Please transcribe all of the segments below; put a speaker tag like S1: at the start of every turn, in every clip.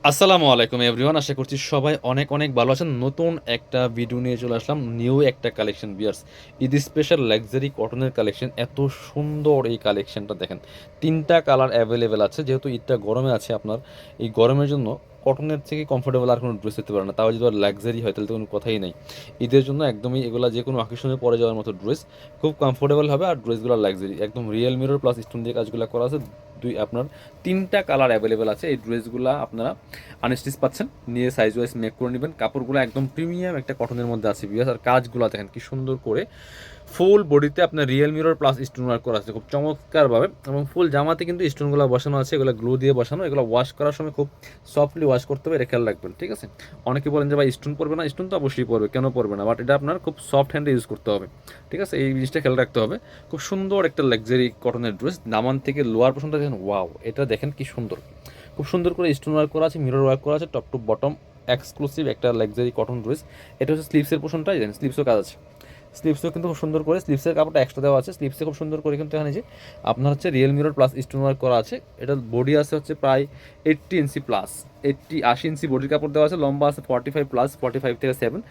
S1: আসসালামু আলাইকুম এভরিওয়ান, আশা করছি সবাই অনেক অনেক ভালো আছেন। নতুন একটা ভিডিও নিয়ে চলে আসলাম, নিউ একটা কালেকশন বিয়ার্স, ঈদ স্পেশাল লাক্সারি কটনের কালেকশন। এত সুন্দর এই কালেকশনটা দেখেন, তিনটা কালার অ্যাভেলেবেল আছে। যেহেতু ঈদটা গরমে আছে, আপনার এই গরমের জন্য কটনের থেকে কমফোর্টেবল আর কোনো ড্রেস হতে পারে না। তাও যদি আর লাক্সারি হয় তাহলে তো কোনো কথাই নেই। ঈদের জন্য একদমই এগুলো যে কোনো অকেশনে পরে যাওয়ার মতো ড্রেস, খুব কমফোর্টেবল হবে। আর ড্রেসগুলো লাক্সারি, একদম রিয়েল মিরর প্লাস স্টোন দিয়ে কাজগুলো করা আছে। আপনার তিনটা কালার অ্যাভেলেবেল আছে। এই ড্রেসগুলো আপনারা আনস্টিচ পাচ্ছেন, নিয়ে সাইজ ওয়াইজ মেক করে নেবেন। কাপড়গুলো একদম প্রিমিয়াম একটা কটনের মধ্যে আছে বিয়াস। আর কাজগুলো দেখেন কি সুন্দর করে, ফুল বডিতে আপনার real mirror plus stone work করা আছে খুব চমৎকারভাবে। এবং ফুল জামাতে কিন্তু স্টোনগুলো বসানো আছে, এগুলো গ্লু দিয়ে বসানো। এগুলো ওয়াশ করার সময় খুব সফটলি ওয়াশ করতে হবে, এটা খেয়াল রাখবেন, ঠিক আছে? অনেকে বলেন যে ভাই স্টোন পড়বে না, স্টোন তো অবশ্যই পড়বে, কেন পড়বে না, বাট এটা আপনার খুব সফট হ্যান্ডে ইউজ করতে হবে, ঠিক আছে? এই জিনিসটা খেয়াল রাখতে হবে। খুব সুন্দর একটা লাক্সারি কটনের ড্রেস, নামান থেকে লোয়ার পোর্শনটা দেখেন, ওয়াও, এটা দেখেন কি সুন্দর। খুব সুন্দর করে স্টোন ওয়ার্ক করা আছে, মিরর ওয়ার্ক করা আছে, টপ টু বটম এক্সক্লুসিভ একটা লাক্সারি কটন ড্রেস। এটা হচ্ছে স্লিভসের পোর্শনটা, জানেন স্লিভসও কাজ আছে। স্লিভসও কিন্তু খুব সুন্দর করে, স্লিভসের কাপড়টা এক্সট্রা দেওয়া আছে, স্লিভসে খুব সুন্দর করে কিন্তু এখানে যে আপনার হচ্ছে real mirror plus stone work করা আছে। এটা বডি আছে হচ্ছে প্রায় 80 ইঞ্চি প্লাস, 80 ইঞ্চি বডির কাপড় দেওয়া আছে। লম্বা আছে 45 প্লাস, 45 থেকে 7।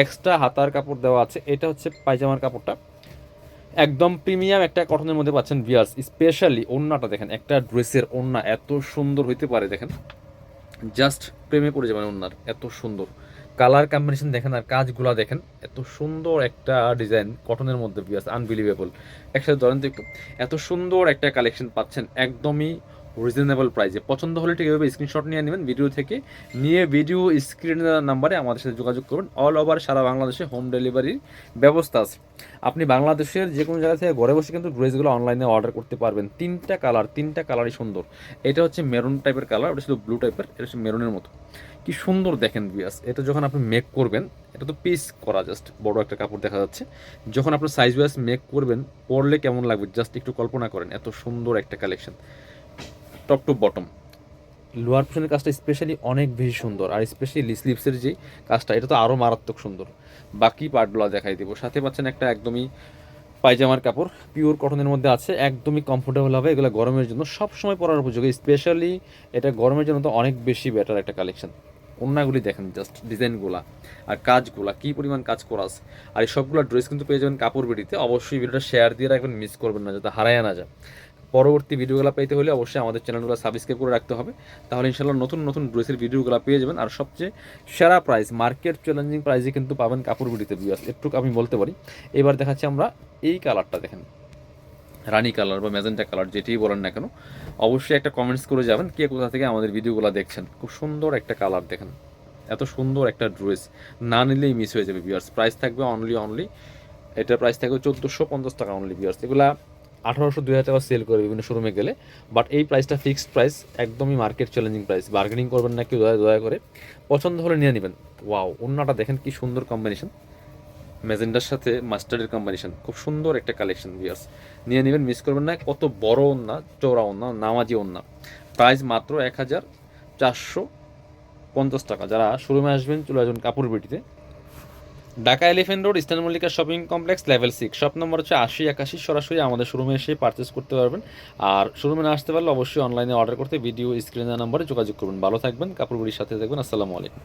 S1: এক্সট্রা হাতার কাপড় দেওয়া আছে। এটা হচ্ছে পায়জামার কাপড়টা, একদম প্রিমিয়াম একটা কটনের মধ্যে পাচ্ছেন ভিয়ার্স। স্পেশালি ওড়নাটা দেখেন, একটা ড্রেসের ওড়না এত সুন্দর হইতে পারে দেখেন, জাস্ট প্রেমে পড়ে যাবেন ওনার, এত সুন্দর কালার কম্বিনেশন দেখেন। আর কাজগুলো দেখেন, এত সুন্দর একটা ডিজাইন কটনের মধ্যে বিয়াস, আনবিলিভেবল। একসাথে ধরেন তো একটু, এত সুন্দর একটা কালেকশন পাচ্ছেন একদমই রিজনেবল প্রাইসে। পছন্দ হলে ঠিক এভাবে স্ক্রিনশট নিয়ে নেবেন ভিডিও থেকে, নিয়ে ভিডিও স্ক্রিনের নাম্বারে আমাদের সাথে যোগাযোগ করবেন। অল ওভার সারা বাংলাদেশে হোম ডেলিভারির ব্যবস্থা আছে। আপনি বাংলাদেশের যে কোনো জায়গা থেকে ঘরে বসে কিন্তু ড্রেসগুলো অনলাইনে অর্ডার করতে পারবেন। তিনটা কালারই সুন্দর। এটা হচ্ছে মেরুন টাইপের কালার, ওটা ছিল ব্লু টাইপের, এটা হচ্ছে মেরুনের মতো। কি সুন্দর দেখেন বিয়াস। এটা যখন আপনি মেক করবেন, এটা তো পিস করা, জাস্ট বড় একটা কাপড় দেখা যাচ্ছে। যখন আপনার সাইজ ওয়াইজ মেক করবেন, পরলে কেমন লাগবে জাস্ট একটু কল্পনা করেন। এত সুন্দর একটা collection, top to bottom. Lower পোর্শনের কাজটা স্পেশালি অনেক বেশি সুন্দর। আর স্পেশালি স্লিভসের যে কাজটা, এটা তো আরও মারাত্মক সুন্দর। বাকি পার্টগুলো দেখাই দেবো। সাথে পাচ্ছেন একটা একদমই পায়জামার কাপড়, পিওর কটনের মধ্যে আছে, একদমই কমফোর্টেবল হবে। এগুলো গরমের জন্য সবসময় পরার উপযোগী। স্পেশালি এটা গরমের জন্য তো অনেক বেশি বেটার একটা কালেকশন। ওড়নাগুলি দেখেন, জাস্ট ডিজাইনগুলা আর কাজগুলা কী পরিমাণ কাজ করা আছে। আর এই সবগুলো ড্রেস কিন্তু পেয়ে যাবেন কাপড় বিডিতে। অবশ্যই ভিডিওটা শেয়ার দিয়ে রাখবেন, মিস করবেন না, যাতে হারায় না যায়। পরবর্তী ভিডিওগুলো পেতে হলে অবশ্যই আমাদের চ্যানেলগুলো সাবস্ক্রাইব করে রাখতে হবে, তাহলে ইনশাল্লাহ নতুন নতুন ড্রেসের ভিডিওগুলো পেয়ে যাবেন। আর সবচেয়ে সেরা প্রাইস, মার্কেট চ্যালেঞ্জিং প্রাইসে কিন্তু পাবেন কাপড় বিডিতে ভিউয়ার্স, একটু আমি বলতে পারি। এবার দেখাচ্ছি আমরা এই কালারটা দেখেন, রানি কালার বা ম্যাজেন্টা কালার যেটিই বলেন না কেন, অবশ্যই একটা কমেন্টস করে যাবেন কে কোথা থেকে আমাদের ভিডিওগুলো দেখছেন। খুব সুন্দর একটা কালার দেখেন, এত সুন্দর একটা ড্রেস, না নিলেই মিস হয়ে যাবে ভিউয়ার্স। প্রাইস থাকবে অনলি এটার প্রাইস থাকবে 1450 টাকা অনলি ভিউয়ার্স। এগুলা 1800-2000 টাকা সেল করে বিভিন্ন শোরুমে গেলে, বাট এই প্রাইসটা ফিক্সড প্রাইস, একদমই মার্কেট চ্যালেঞ্জিং প্রাইস। বার্গেনিং করবেন না কেউ, দয়া করে পছন্দ হলে নিয়ে নেবেন। ওয়াও, ওন্নাটা দেখেন কি সুন্দর কম্বিনেশন, ম্যাজেন্ডার সাথে মাস্টার্ডের কম্বিনেশন, খুব সুন্দর একটা কালেকশন ভিউয়ার্স। নিয়ে নেবেন, মিস করবেন না। কত বড় ওন্না, চওড়া ওন্না, নামাজি ওন্না। প্রাইস মাত্র 1450 টাকা। যারা শোরুমে আসবেন চলে আসবেন কাপড় বিটিতে, Dhaka elephant road, eastern Mallika shopping complex, level 6, shop number হচ্ছে 8081। সরাসরি আমাদের শোরুমে এসে পারচেস করতে পারবেন। আর শোরুমে না আসতে পারলে অবশ্যই অনলাইনে অর্ডার করতে ভিডিও স্ক্রিনের নাম্বারে যোগাযোগ করবেন। ভালো থাকবেন, কাপড় বিড়ির সাথে থাকবেন। আসসালামু আলাইকুম।